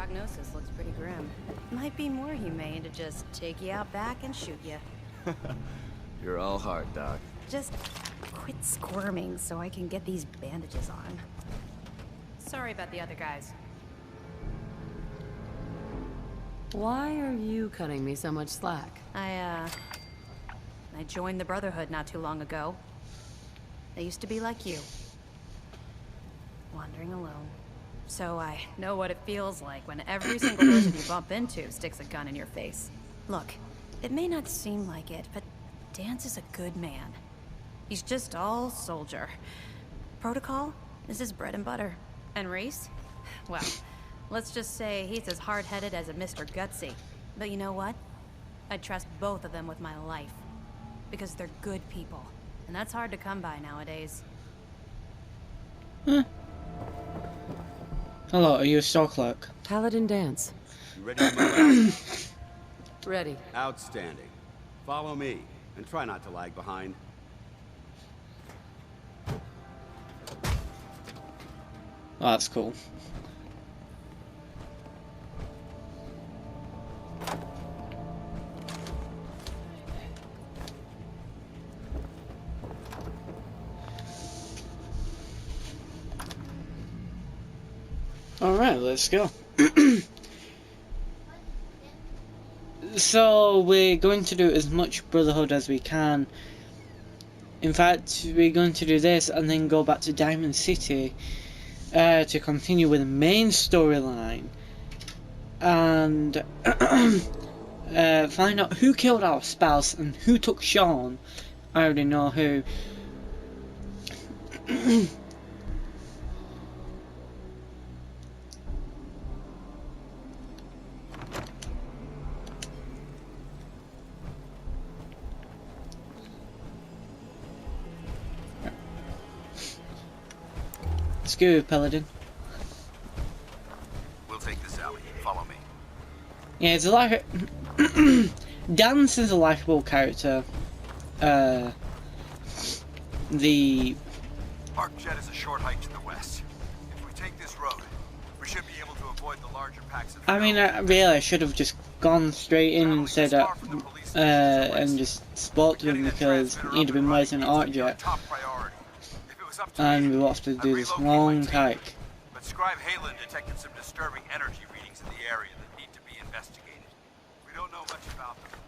prognosis looks pretty grim. Might be more humane to just take you out back and shoot you. You're all heart, Doc. Just quit squirming so I can get these bandages on. Sorry about the other guys. Why are you cutting me so much slack? I joined the Brotherhood not too long ago. I used to be like you. Wandering alone. So I know what it feels like when every single person you bump into sticks a gun in your face. Look, it may not seem like it, but Dan's is a good man. He's just all soldier. Protocol is his bread and butter. And Reese? Well, let's just say he's as hard-headed as a Mr. Gutsy. But you know what? I'd trust both of them with my life. Because they're good people. And that's hard to come by nowadays. Huh. Hello, are you a store clerk? Paladin dance. You ready to move out? Ready. Outstanding. Follow me, and try not to lag behind. Oh, that's cool. Alright, let's go. So, we're going to do as much Brotherhood as we can. In fact, we're going to do this and then go back to Diamond City to continue with the main storyline. And find out who killed our spouse and who took Sean. I already know who. Let's go, Paladin. We'll take this alley. Follow me. Yeah, it's a like Dance is a likable character. The Arcjet is a short hike to the west. If we take this road, we should be able to avoid the larger packs of... I mean, I should have just gone straight in and said that, and just spoke to him because he'd have been waiting at Arcjet. And we'll have to do this long hike. But Scribe Halen detected some disturbing energy readings in the area that need to be investigated. We don't know much about them.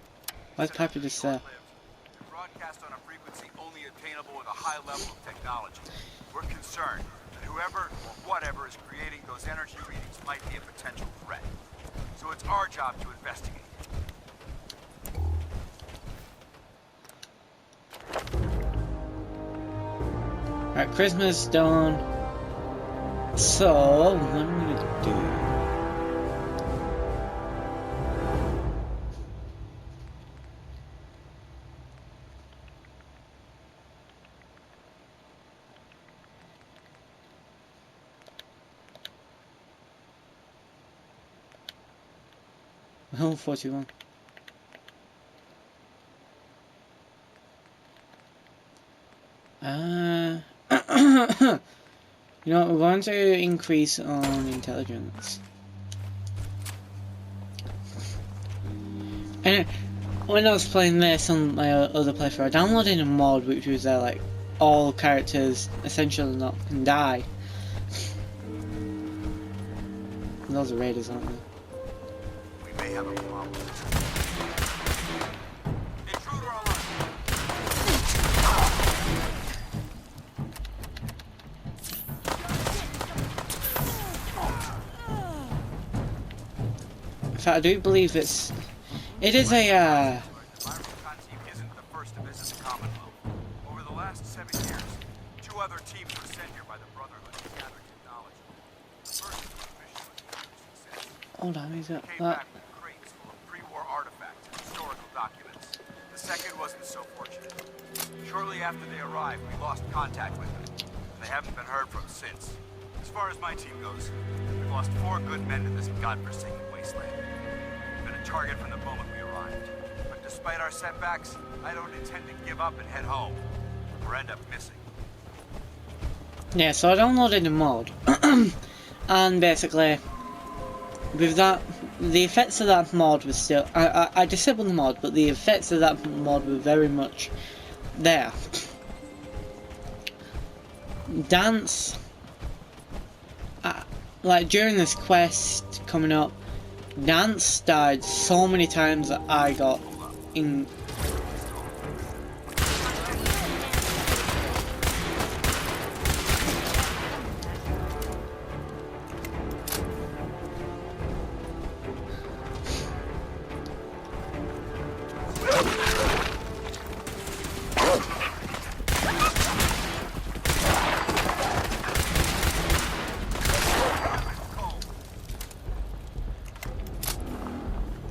Why's Piper just there? They're broadcast on a frequency only obtainable with a high level of technology. We're concerned that whoever or whatever is creating those energy readings might be a potential threat. So it's our job to investigate. Alright, Christmas done. So, what am I gonna do? Oh, 41. You know, we're going to increase on intelligence. And when I was playing this on my other playthrough, I downloaded a mod which was like all characters essentially not can die. And those are raiders, aren't they? We may have a problem. Intruder alert! In fact, I do believe it is a The Myron team isn't the first to visit the Commonwealth. Over the last 7 years, 2 other teams were sent here by the Brotherhood to gather technology. The first mission was a huge success. hold on, is that Came back with crates full of pre-war artifacts and historical documents. The second wasn't so fortunate. Shortly after they arrived, we lost contact with them. And they haven't been heard from since. As far as my team goes, we've lost 4 good men to this godforsaken wasteland. We've been a target from the moment we arrived. But despite our setbacks, I don't intend to give up and head home, or end up missing. Yeah, so I downloaded a mod, and basically, with that, the effects of that mod were still. I disabled the mod, but the effects of that mod were very much there. Dance, like during this quest coming up, Dance died so many times that I got in.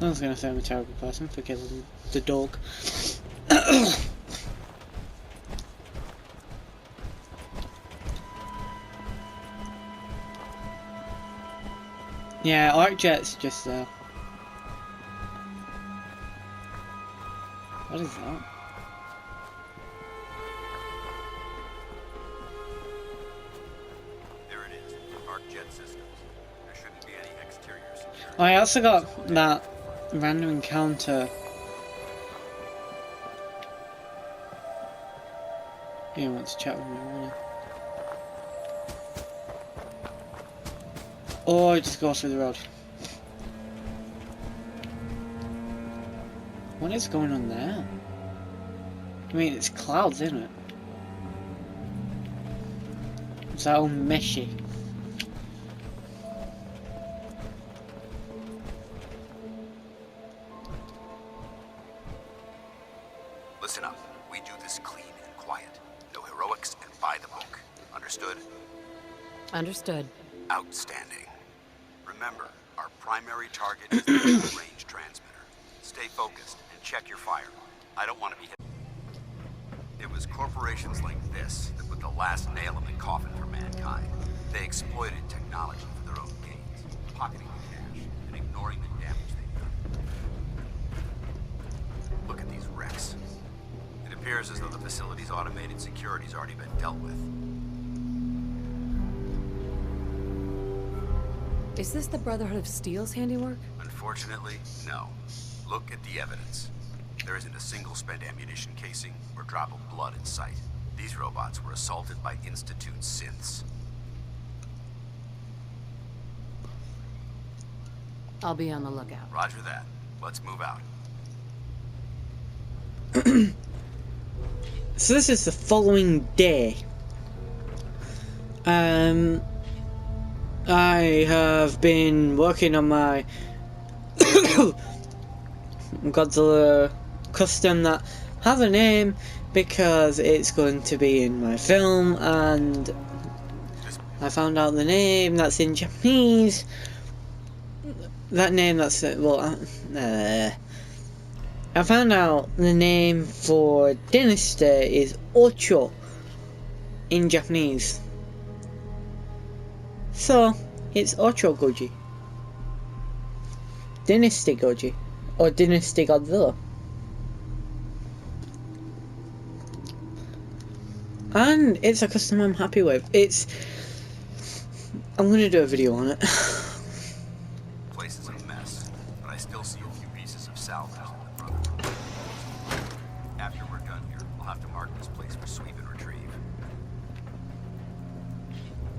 I was gonna say I'm a terrible person for killing the dog. Yeah, Arc Jet's just there. What is that? There it is. Arc Jet systems. There shouldn't be any exterior security. I also got that random encounter. He wants to chat with me, really. Or just go through the road. What is going on there? I mean, it's clouds, isn't it? It's all meshy. Listen up. We do this clean and quiet. No heroics and by the book. Understood? Understood. Outstanding. Remember, our primary target is the range transmitter. Stay focused and check your fire. I don't want to be hit. It was corporations like this that put the last nail in the coffin for mankind. They exploited technology for their own gains, pocketing the cash and ignoring the damage they've done. Look at these wrecks. It appears as though the facility's automated security's already been dealt with. Is this the Brotherhood of Steel's handiwork? Unfortunately, no. Look at the evidence. There isn't a single spent ammunition casing or drop of blood in sight. These robots were assaulted by Institute synths. I'll be on the lookout. Roger that. Let's move out. So this is the following day. I have been working on my Godzilla custom that has a name because it's going to be in my film, and I found out the name that's in Japanese. That name that's I found out the name for Dynasty is Ocho in Japanese. So, it's Ocho Goji. Dynasty Goji. Or Dynasty Godzilla. And it's a custom I'm happy with. I'm gonna do a video on it. Place is a mess, but I still see a few pieces of salvage in the Brotherhood. After we're done here, we'll have to mark this place for sweep and retrieve.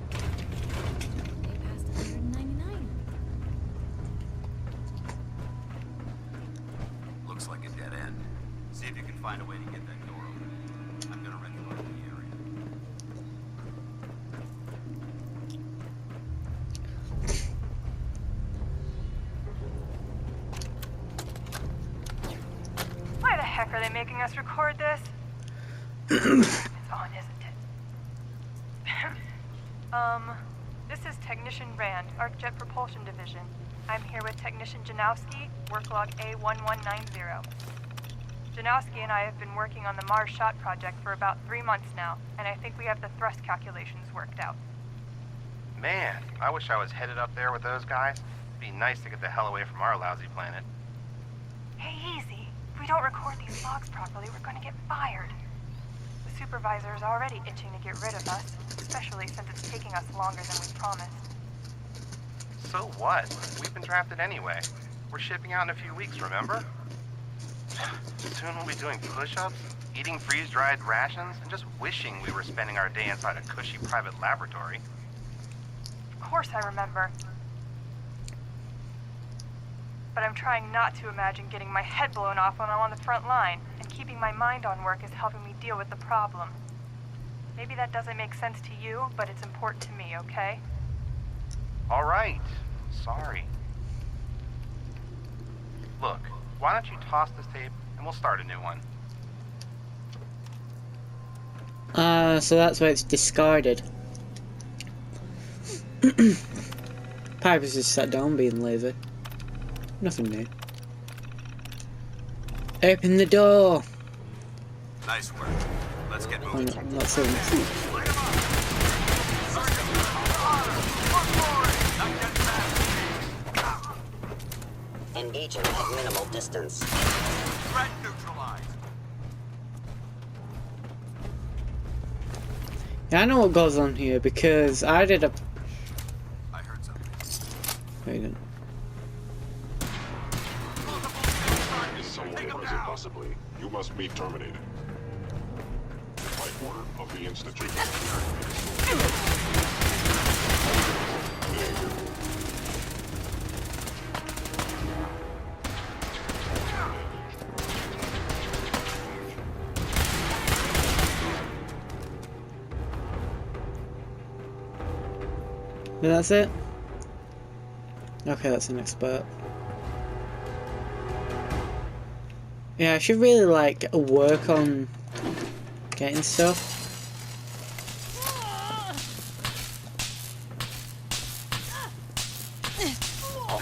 Past 199. Looks like a dead end. See if you can find a way to get that door open. I'm gonna regulate the area. Why the heck are they making us record this? It's on, isn't it? This is Technician Rand, ArcJet Propulsion Division. I'm here with Technician Janowski, work log A1190. Janowski and I have been working on the Mars Shot project for about 3 months now, and I think we have the thrust calculations worked out. Man, I wish I was headed up there with those guys. It'd be nice to get the hell away from our lousy planet. Hey, easy. If we don't record these logs properly, we're going to get fired. The supervisor is already itching to get rid of us, especially since it's taking us longer than we promised. So what? We've been drafted anyway. We're shipping out in a few weeks, remember? Soon we'll be doing push-ups, eating freeze-dried rations, and just wishing we were spending our day inside a cushy private laboratory. Of course I remember. But I'm trying not to imagine getting my head blown off when I'm on the front line, and keeping my mind on work is helping me deal with the problem. Maybe that doesn't make sense to you, but it's important to me, okay? All right. Sorry. Look, why don't you toss this tape and we'll start a new one. So that's why it's discarded. Piper's just sat down being lazy. Nothing new. Open the door! Nice work. Let's get Oh, moving. no, I'm not saying this. Engaging at minimal distance. Threat neutralized. Yeah, I know what goes on here because I did a... I heard something. Wait a minute. Is someone present possibly? You must be terminated. By order of the Institute. Yeah, that's it? Okay, that's an expert. Yeah, I should really like work on getting stuff.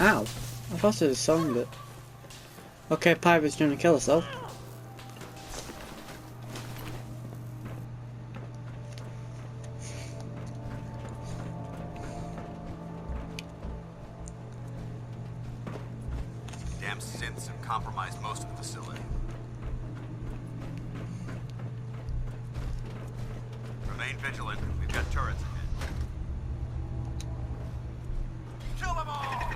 Ow! I thought it was a song, but... Okay, Piper's trying to kill herself. Damn synths have compromised most of the facility. Remain vigilant. We've got turrets ahead. Kill them all!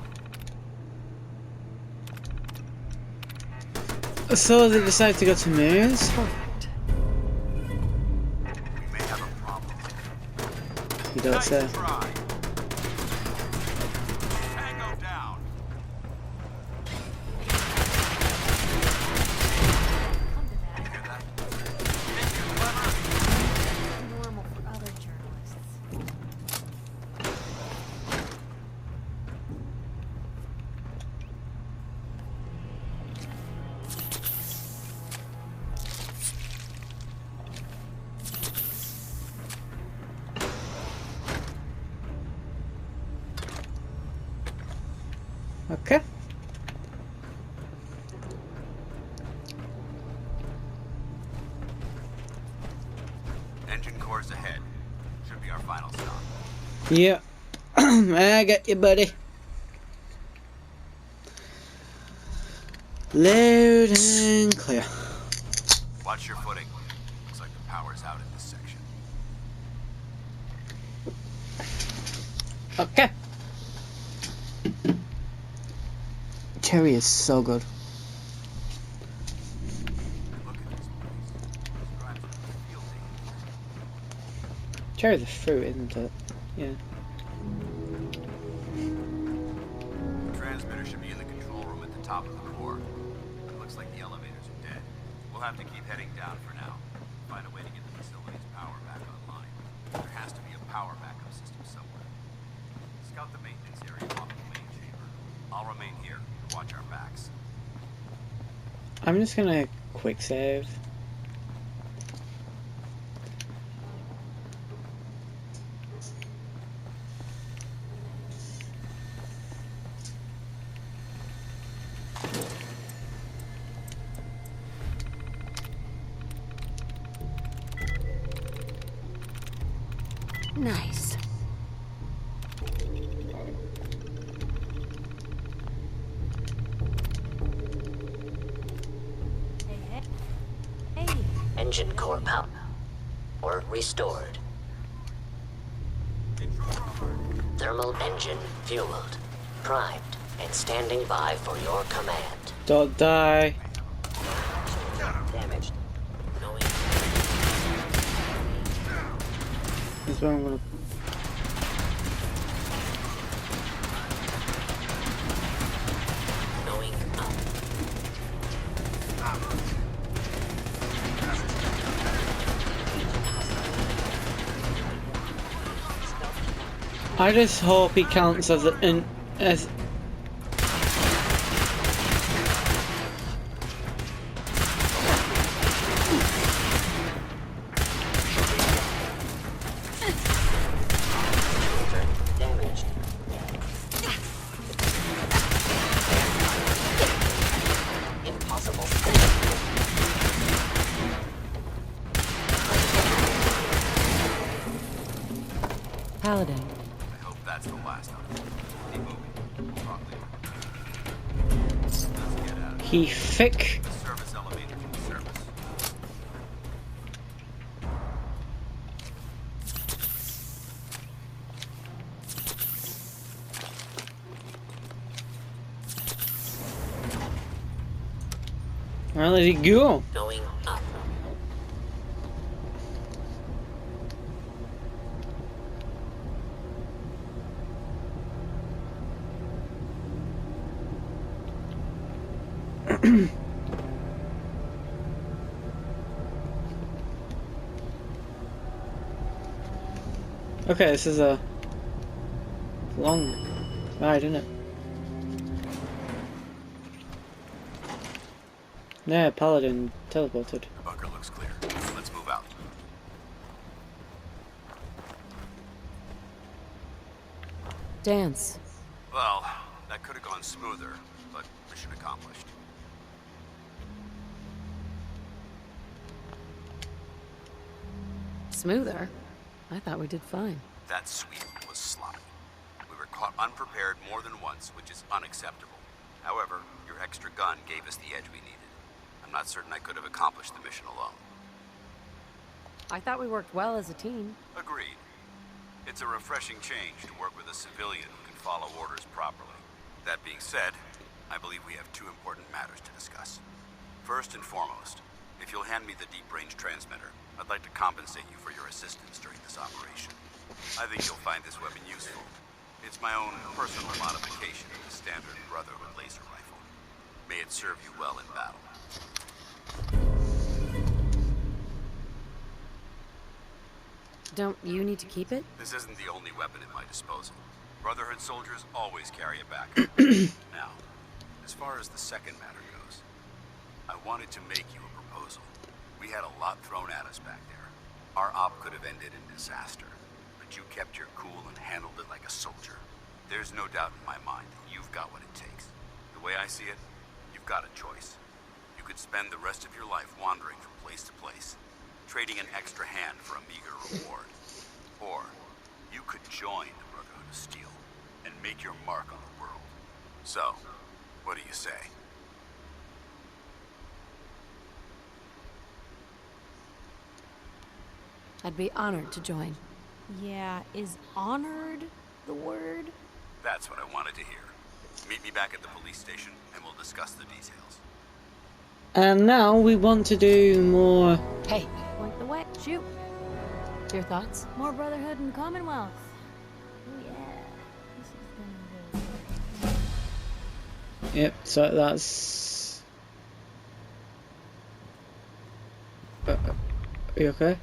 So they decided to go to Mars? Perfect. We may have a problem. You don't say. Nice try. Tango down. Hear that? Think you're clever? Normal for other journalists. Okay. Engine cores ahead. Should be our final stop. Yeah. I got you, buddy. Loud and clear. Watch your footing. Looks like the power's out in this section. Okay. Cherry is so good. Look at this place. Describes what the field day. Cherry's a fruit, isn't it? Yeah. The transmitter should be in the control room at the top of the core. It looks like the elevators are dead. We'll have to keep heading down for now. Find a way to get the facility's power back online. There has to be a power backup system somewhere. Scout the maintenance area off the main chamber. I'll remain here to watch our backs. I'm just gonna quick save. Nice. Hey. Engine core power restored. Thermal engine fueled. deprived and standing by for your command. Don't die. Damaged. Knowing This one I'm gonna. knowing up. I just hope he counts as as. Damaged. Impossible. Paladin. I hope that's the last of it. Keep moving. We'll talk later. Let's get out of here. He thick. The service elevator can be service. Where did he go? Knowing up. Okay, this is a long ride, isn't it? Yeah, Paladin teleported. Bunker looks clear. Let's move out. Dance. Well, that could have gone smoother, but mission accomplished. Smoother? I thought we did fine. That sweep was sloppy. We were caught unprepared more than once, which is unacceptable. However, your extra gun gave us the edge we needed. I'm not certain I could have accomplished the mission alone. I thought we worked well as a team. Agreed. It's a refreshing change to work with a civilian who can follow orders properly. That being said, I believe we have two important matters to discuss. First and foremost, if you'll hand me the deep-range transmitter, I'd like to compensate you for your assistance during this operation. I think you'll find this weapon useful. It's my own personal modification of the standard Brotherhood laser rifle. May it serve you well in battle. Don't you need to keep it? This isn't the only weapon at my disposal. Brotherhood soldiers always carry a back. Now, as far as the second matter goes, I wanted to make you a proposal. We had a lot thrown at us back there. Our op could have ended in disaster, but you kept your cool and handled it like a soldier. There's no doubt in my mind that you've got what it takes. The way I see it, you've got a choice. You could spend the rest of your life wandering from place to place, trading an extra hand for a meager reward. Or, you could join the Brotherhood of Steel and make your mark on the world. So, what do you say? I'd be honored to join. Yeah, is honored the word? That's what I wanted to hear. Meet me back at the police station and we'll discuss the details. And now we want to do more. Hey, Point the way. Shoot. your thoughts? More Brotherhood and Commonwealth. Oh yeah. This is gonna be... Yep, so that's. Are you okay?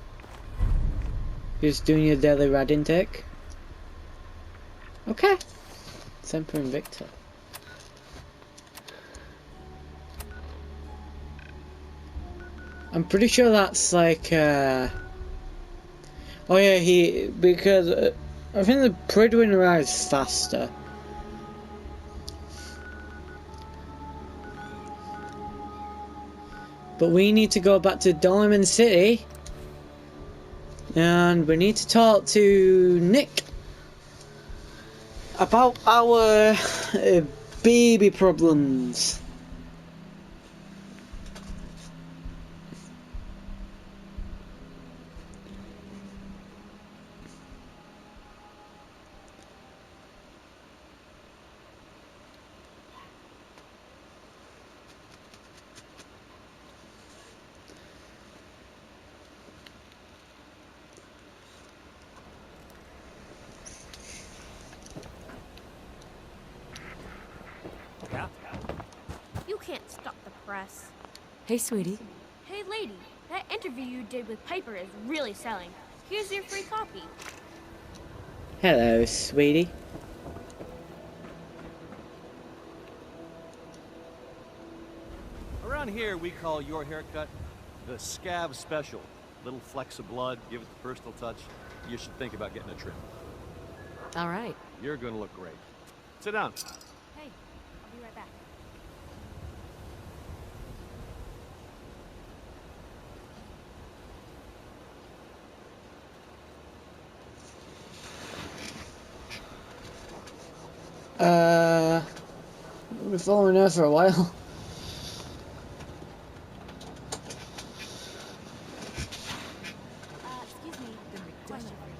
Just doing your daily rad intake? Okay. Semper Invicta. I'm pretty sure that's like oh yeah, because I think the Pridwin arrives faster. But we need to go back to Diamond City and we need to talk to Nick about our baby problems. can't stop the press. Hey, sweetie. Hey, lady, that interview you did with Piper is really selling. Here's your free copy. Hello, sweetie. Around here, we call your haircut the scab special. Little flecks of blood, give it the personal touch. You should think about getting a trim. All right. You're gonna look great. Sit down. Hey, I'll be right back. We've been following her for a while. Excuse me, question for you.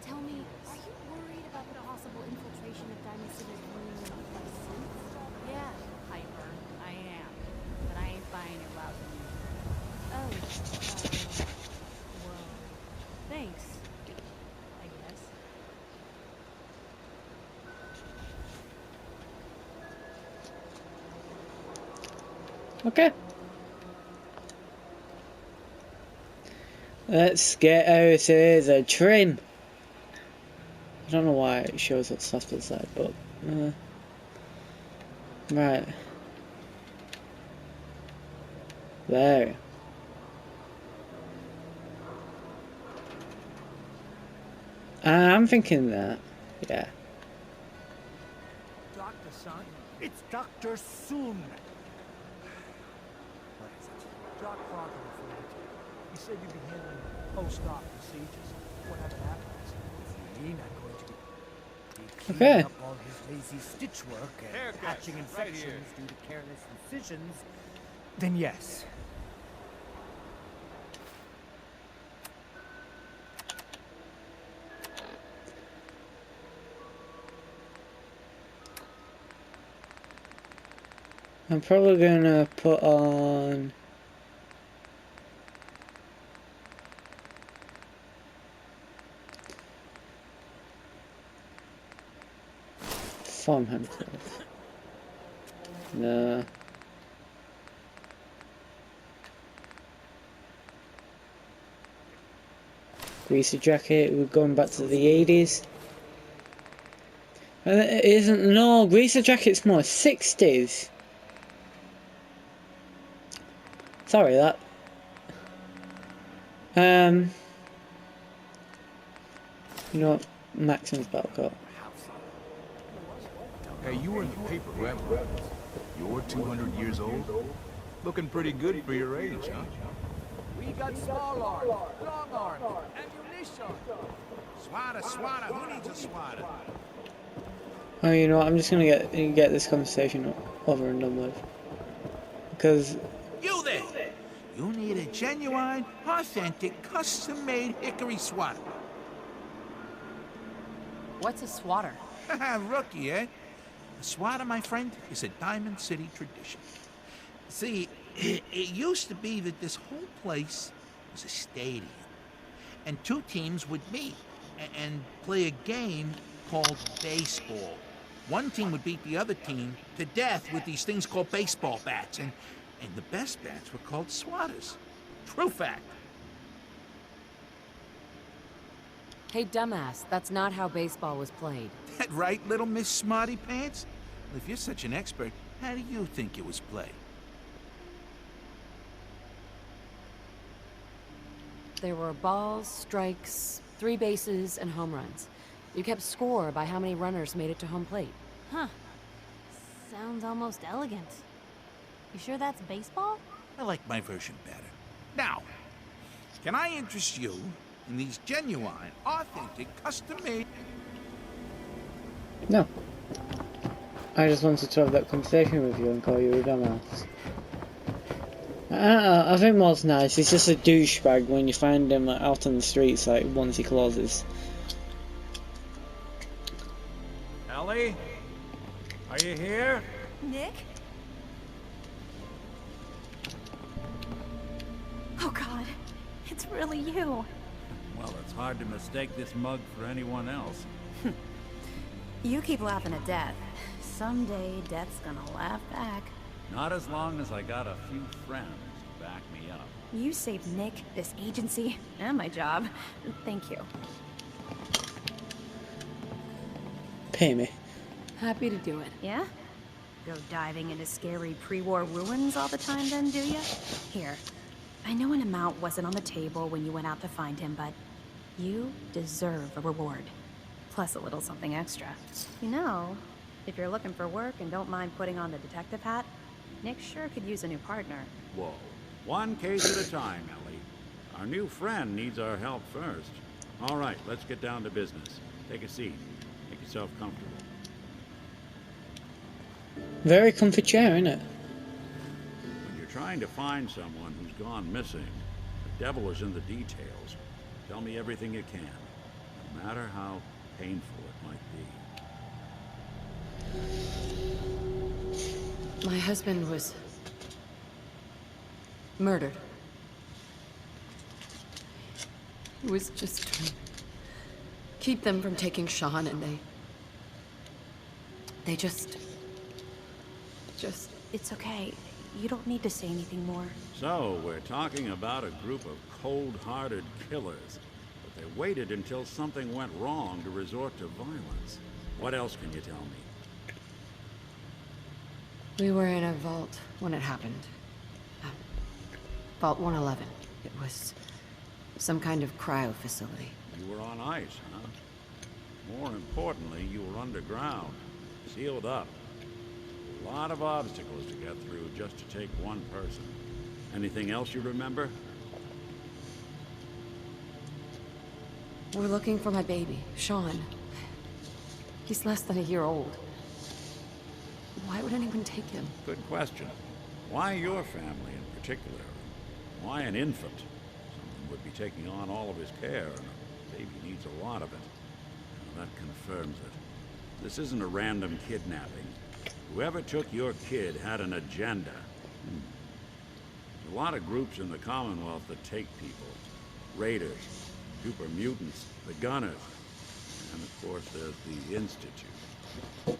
Tell me, are you worried about the possible infiltration of Diamond City's ruling by synths? Yeah, Hyper, I am. But I ain't buying your lousy music. Oh, Well, thanks, I guess. Okay. Let's get out to the trim. I don't know why it shows what's left of the side, but right. There. I'm thinking that. Yeah. Dr. Son, it's Dr. Soon. What is it? Doc Crocker referred to you. He said you'd be handling post-op procedures. Whatever happens, if you're not going to be cleaning up all his lazy stitch work and patching infections due to careless incisions, then yes. I'm probably gonna put on farmhand cloth. No. Greaser jacket, we're going back to the 80s. It isn't, no, greaser jacket's more 60s. Sorry, that. You know what? Maxim's battle coat. Hey, you were in the paper, right? You're 200 years old? Looking pretty good for your age, huh? We got small arms, long arms, ammunition. Swatter, who needs a swatter? Oh, you know what? I'm just gonna get this conversation over and done with. Because You there! You need a genuine, authentic, custom-made hickory swatter. What's a swatter? Rookie, eh? A swatter, my friend, is a Diamond City tradition. See, it used to be that this whole place was a stadium. And two teams would meet and play a game called baseball. One team would beat the other team to death with these things called baseball bats, and the best bats were called swatters. True fact. Hey, dumbass, that's not how baseball was played. That right, little Miss Smarty Pants? Well, if you're such an expert, how do you think it was played? There were balls, strikes, 3 bases, and home runs. You kept score by how many runners made it to home plate. Huh. Sounds almost elegant. You sure that's baseball? I like my version better. Now, can I interest you in these genuine, authentic, custom-made... no. I just wanted to have that conversation with you and call you a dumbass. I think what's nice, he's just a douchebag when you find him like, out on the streets like onesie clauses. Ellie? Are you here? Nick? Oh God, it's really you. Well, it's hard to mistake this mug for anyone else. You keep laughing at death. Someday, death's gonna laugh back. Not as long as I got a few friends to back me up. You saved Nick, this agency, and my job. Thank you. Pay me. Happy to do it. Yeah? Go diving into scary pre-war ruins all the time then, do ya? Here, I know an amount wasn't on the table when you went out to find him, but you deserve a reward. Plus a little something extra. You know, if you're looking for work and don't mind putting on the detective hat, Nick sure could use a new partner. Whoa. One case at a time, Ellie. Our new friend needs our help first. All right, let's get down to business. Take a seat. Make yourself comfortable. Very comfy chair, isn't it? When you're trying to find someone who's gone missing, the devil is in the details. Tell me everything you can, no matter how painful it might be. My husband was murdered. It was just to keep them from taking Sean, and they just... It's okay. You don't need to say anything more. So, we're talking about a group of cold-hearted killers, but they waited until something went wrong to resort to violence. What else can you tell me? We were in a vault when it happened. Vault 111. It was some kind of cryo facility. You were on ice, huh? More importantly, you were underground, sealed up. A lot of obstacles to get through just to take one person. Anything else you remember? We're looking for my baby, Sean. He's less than a year old. Why would anyone take him? Good question. Why your family in particular? Why an infant? Someone would be taking on all of his care, and a baby needs a lot of it. Well, that confirms it. This isn't a random kidnapping. Whoever took your kid had an agenda. There's a lot of groups in the Commonwealth that take people. Raiders, super mutants, the Gunners, and of course there's the Institute.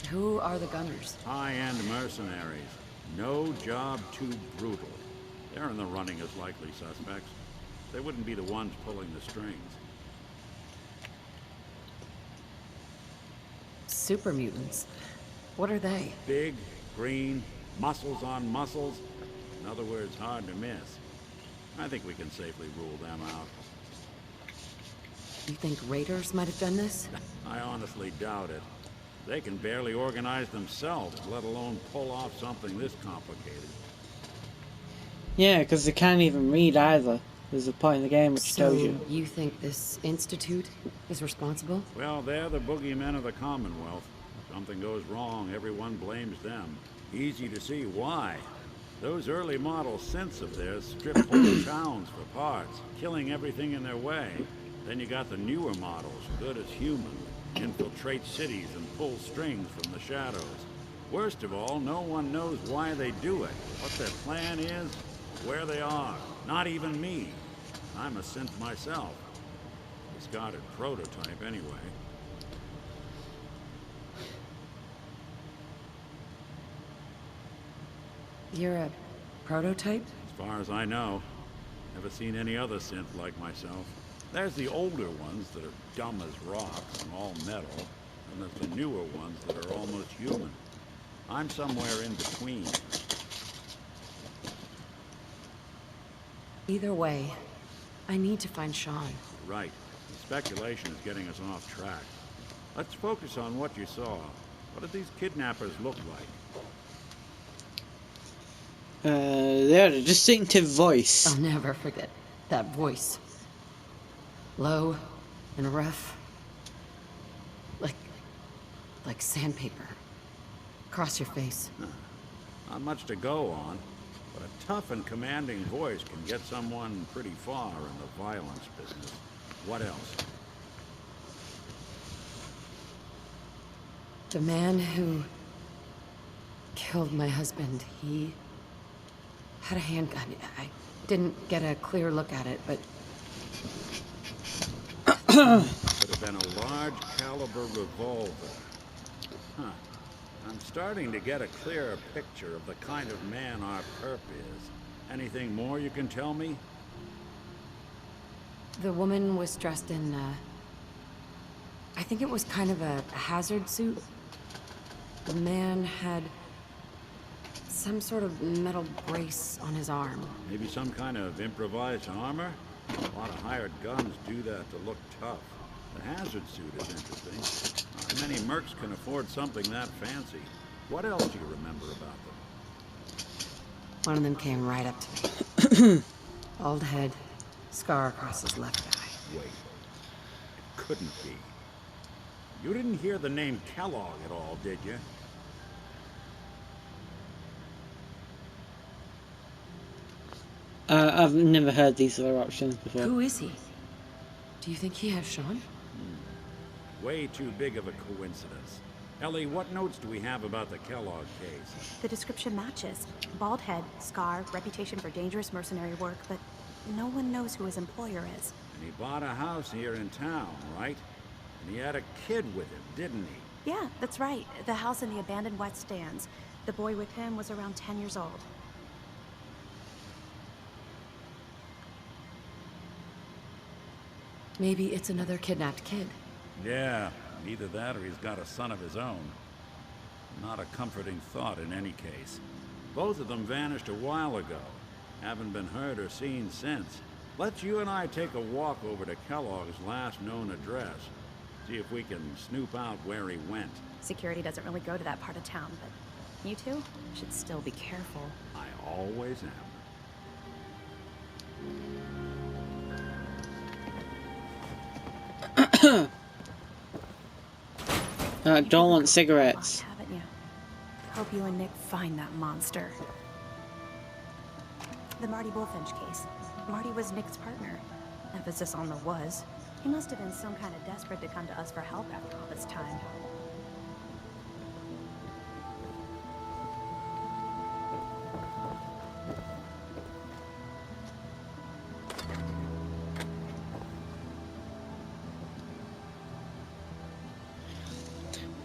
Who are the Gunners? High-end mercenaries. No job too brutal. They're in the running as likely suspects. They wouldn't be the ones pulling the strings. Super mutants. What are they? Big, green, muscles on muscles. In other words, hard to miss. I think we can safely rule them out. You think raiders might have done this? I honestly doubt it. They can barely organize themselves, let alone pull off something this complicated. Yeah, because they can't even read either. There's a point in the game which tells you. So, you think this Institute is responsible? Well, they're the boogeymen of the Commonwealth. If something goes wrong, everyone blames them. Easy to see why. Those early model synths of theirs strip whole towns for parts, killing everything in their way. Then you got the newer models, good as human, infiltrate cities and pull strings from the shadows. Worst of all, no one knows why they do it, what their plan is, where they are. Not even me. I'm a synth myself. Discarded prototype, anyway. You're a prototype? As far as I know. Never seen any other synth like myself. There's the older ones that are dumb as rocks and all metal, and there's the newer ones that are almost human. I'm somewhere in between. Either way, I need to find Sean. Right. The speculation is getting us off track. Let's focus on what you saw. What did these kidnappers look like? They had a distinctive voice. I'll never forget that voice. Low and rough. Like sandpaper. Across your face. Not much to go on, but a tough and commanding voice can get someone pretty far in the violence business. What else? The man who killed my husband, he had a handgun. I didn't get a clear look at it, but... Could have been a large caliber revolver. Huh. I'm starting to get a clearer picture of the kind of man our perp is. Anything more you can tell me? The woman was dressed in, I think it was kind of a hazard suit. The man had some sort of metal brace on his arm. Maybe some kind of improvised armor? A lot of hired guns do that to look tough. The hazard suit is interesting. Not many mercs can afford something that fancy. What else do you remember about them? One of them came right up to me. Bald head, scar across his left eye. Wait. It couldn't be. You didn't hear the name Kellogg at all, did you? I've never heard these other options before. Who is he? Do you think he has Sean? Way too big of a coincidence. Ellie, what notes do we have about the Kellogg case? The description matches. Bald head, scar, reputation for dangerous mercenary work, but no one knows who his employer is. And he bought a house here in town, right? And he had a kid with him, didn't he? Yeah, that's right. The house in the abandoned West Stands. The boy with him was around 10 years old. Maybe it's another kidnapped kid. Yeah, either that or he's got a son of his own. Not a comforting thought in any case. Both of them vanished a while ago. Haven't been heard or seen since. Let's you and I take a walk over to Kellogg's last known address. See if we can snoop out where he went. Security doesn't really go to that part of town, but you two should still be careful. I always am. I don't want cigarettes. Haven't you? Hope you and Nick find that monster. The Marty Bullfinch case. Marty was Nick's partner. Emphasis on the was. He must have been some kind of desperate to come to us for help after all this time.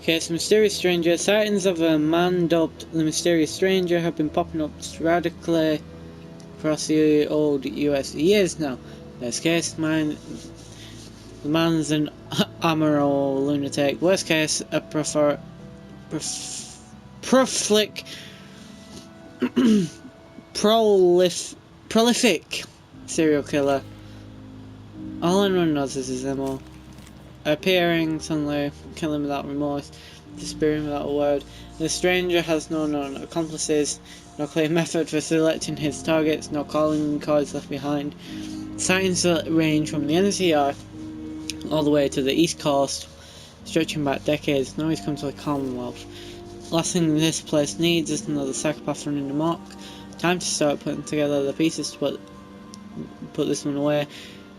Okay, it's a mysterious stranger. Sightings of a man dubbed the Mysterious Stranger have been popping up sporadically across the old US years now. In this case, the man's an amoral lunatic. Worst case, a prolific serial killer. All anyone knows is his MO. Appearing suddenly, killing without remorse, disappearing without a word. The stranger has no known accomplices, no clear method for selecting his targets, no calling cards left behind. Sightings range from the NCR all the way to the East Coast, stretching back decades. Now he's come to the Commonwealth. Last thing this place needs is another psychopath running amok. Time to start putting together the pieces to put this one away.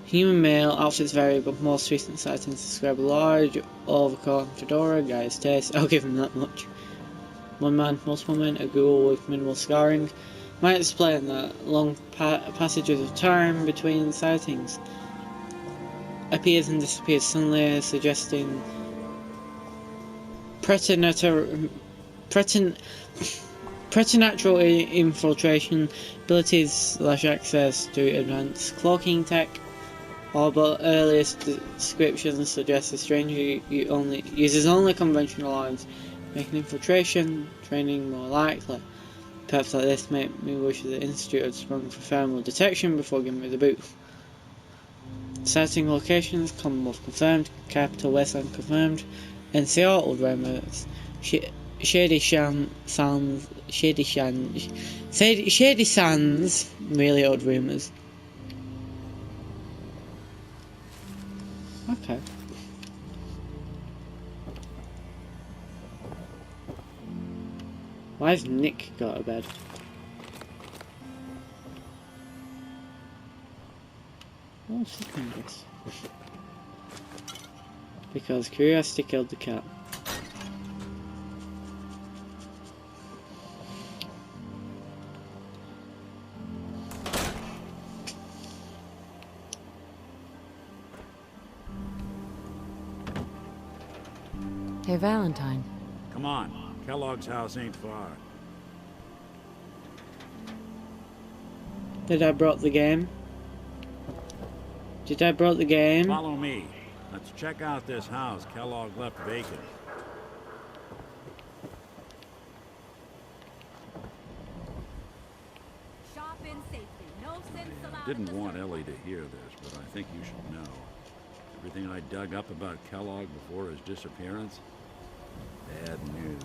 Human male, outfits vary, but most recent sightings describe a large overcoat and fedora, guy's taste. I'll give him that much. One man, most women, a ghoul with minimal scarring. Might explain the long passages of time between sightings. Appears and disappears suddenly, suggesting preternatural infiltration abilities / access to advanced cloaking tech. All but earliest descriptions suggest the stranger uses only conventional arms, making infiltration training more likely. Perhaps like this make me wish the Institute had sprung for thermal detection before giving me the boot. Sighting locations: Commonwealth confirmed, Capital Westland confirmed, NCR old rumors, Shady Sands, really old rumours. Okay. Why has Nick got a bed? What's he doing this? Because curiosity killed the cat. Hey, Valentine. Come on, Kellogg's house ain't far. Did I broke the game? Did I broke the game? Follow me. Let's check out this house Kellogg left vacant. Shop in safety. No sense allowed. Didn't want Ellie to hear this, but I think you should know. Everything I dug up about Kellogg before his disappearance? Bad news.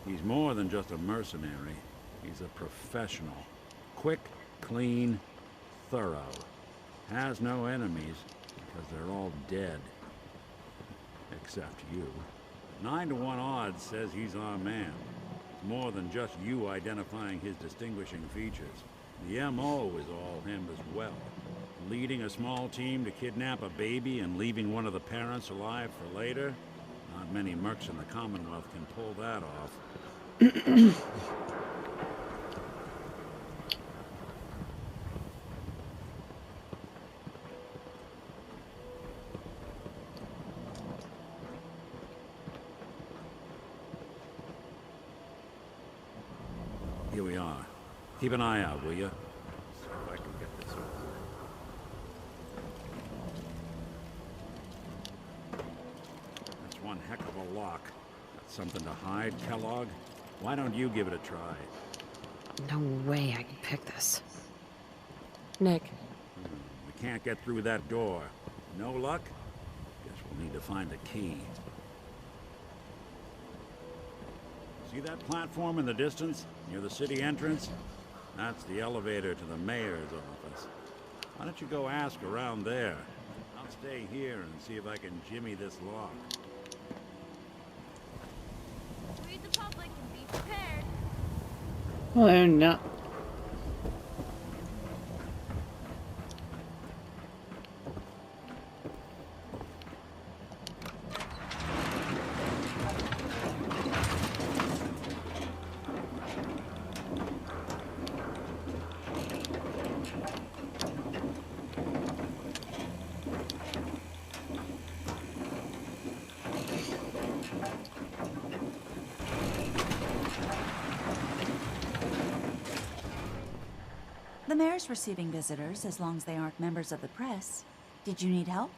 He's more than just a mercenary. He's a professional. Quick, clean, thorough. Has no enemies because they're all dead. Except you. 9 to 1 odds says he's our man. More than just you identifying his distinguishing features. The MO is all him as well. Leading a small team to kidnap a baby and leaving one of the parents alive for later? Not many mercs in the Commonwealth can pull that off. Here we are. Keep an eye out, will you? See if I can get this over. That's one heck of a lock. Got something to hide, Kellogg? Why don't you give it a try? No way I can pick this. Nick. We can't get through that door. No luck? Guess we'll need to find a key. See that platform in the distance, near the city entrance? That's the elevator to the mayor's office. Why don't you go ask around there? I'll stay here and see if I can jimmy this lock. Read the public and be prepared. Oh, no. The mayor's receiving visitors as long as they aren't members of the press. Did you need help?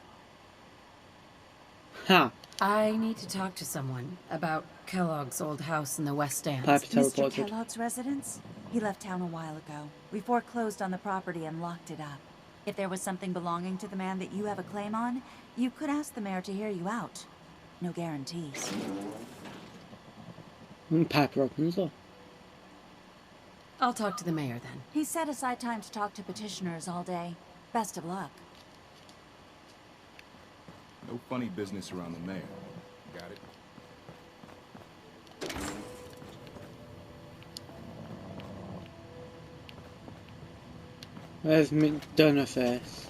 Huh. I need to talk to someone about Kellogg's old house in the West Stands. Mr. Kellogg's residence? He left town a while ago. We foreclosed on the property and locked it up. If there was something belonging to the man that you have a claim on, you could ask the mayor to hear you out. No guarantees. Piper opens up. I'll talk to the mayor then. He set aside time to talk to petitioners all day. Best of luck. No funny business around the mayor. Got it? Where's McDonough face?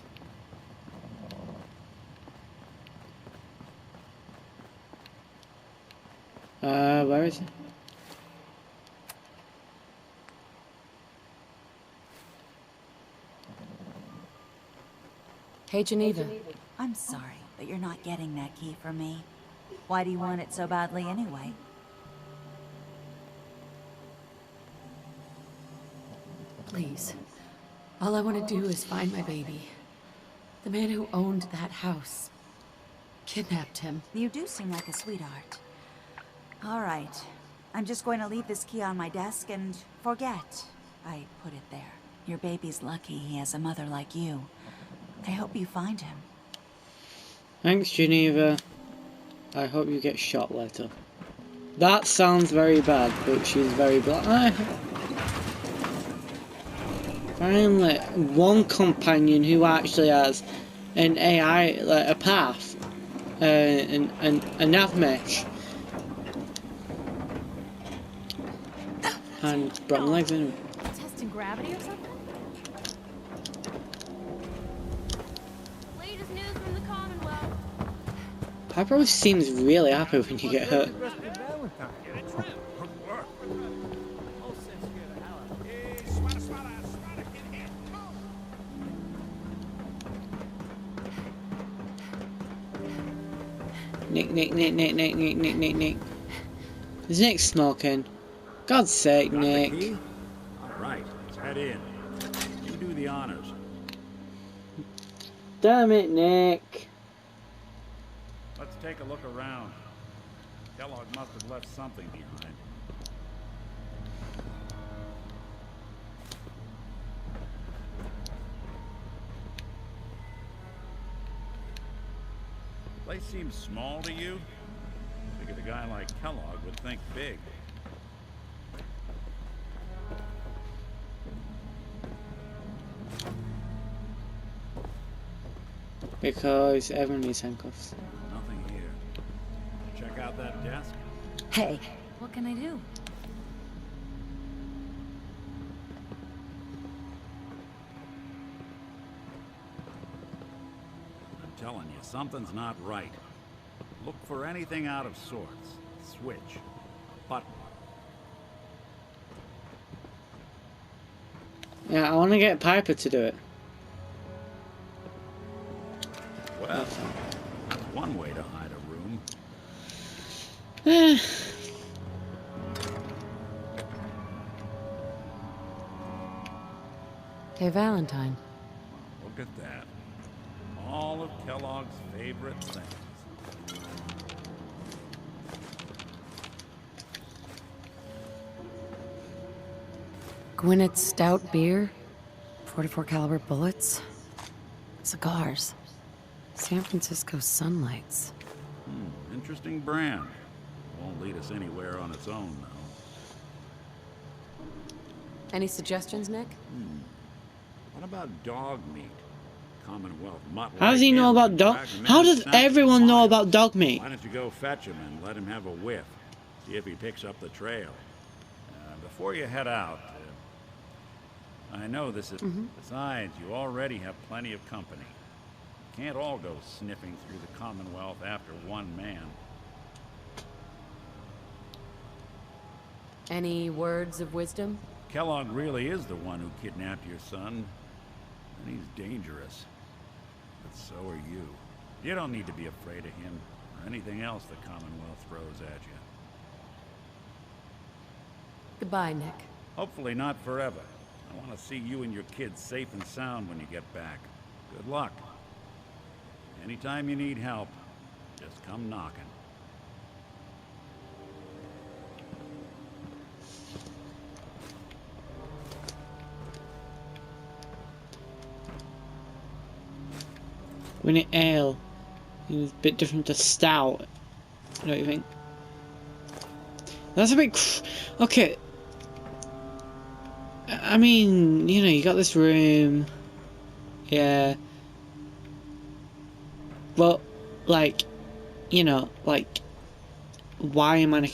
Where is he? Hey, Geneva. I'm sorry, but you're not getting that key from me. Why do you want it so badly anyway? Please. All I want to do is find my baby. The man who owned that house kidnapped him. You do seem like a sweetheart. All right. I'm just going to leave this key on my desk and forget I put it there. Your baby's lucky he has a mother like you. I hope you find him. Thanks, Geneva. I hope you get shot later. That sounds very bad, but she's very black. Finally, one companion who actually has an AI, like a path, a nav mesh, and broken legs anyway. Testing gravity or something? Latest news from the Commonwealth. Piper always seems really happy when you get hurt. Nick. Is Nick smoking? God's sake, Got the Nick. key? All right, let's head in. You do the honors. Damn it, Nick. Let's take a look around. Kellogg must have left something behind. Place seems small to you? Figured a guy like Kellogg would think big. Because everyone needs handcuffs. Nothing here. Check out that desk. Hey, what can I do? I'm telling you, something's not right. Look for anything out of sorts. Switch. Button. Yeah, I want to get Piper to do it. Well, that's one way to hide a room. Hey, Valentine. Look at that. All of Kellogg's favorite things. Gwinnett's stout beer, 44 caliber bullets, cigars, San Francisco sunlights. Interesting brand. Won't lead us anywhere on its own, though. Any suggestions, Nick? What about dog meat? Commonwealth mutt. How does he know about dog? How does everyone know about dog meat? Why don't you go fetch him and let him have a whiff? See if he picks up the trail. Before you head out, I know this is... Besides, you already have plenty of company. Can't all go sniffing through the Commonwealth after one man. Any words of wisdom? Kellogg really is the one who kidnapped your son. And he's dangerous. But so are you. You don't need to be afraid of him or anything else the Commonwealth throws at you. Goodbye, Nick. Hopefully not forever. I want to see you and your kids safe and sound when you get back. Good luck. Anytime you need help, just come knocking. We need ale. It's a bit different to stout. Don't you think? That's a bit okay. I mean, you know, you got this room. Yeah. Well, like, you know, like, why am I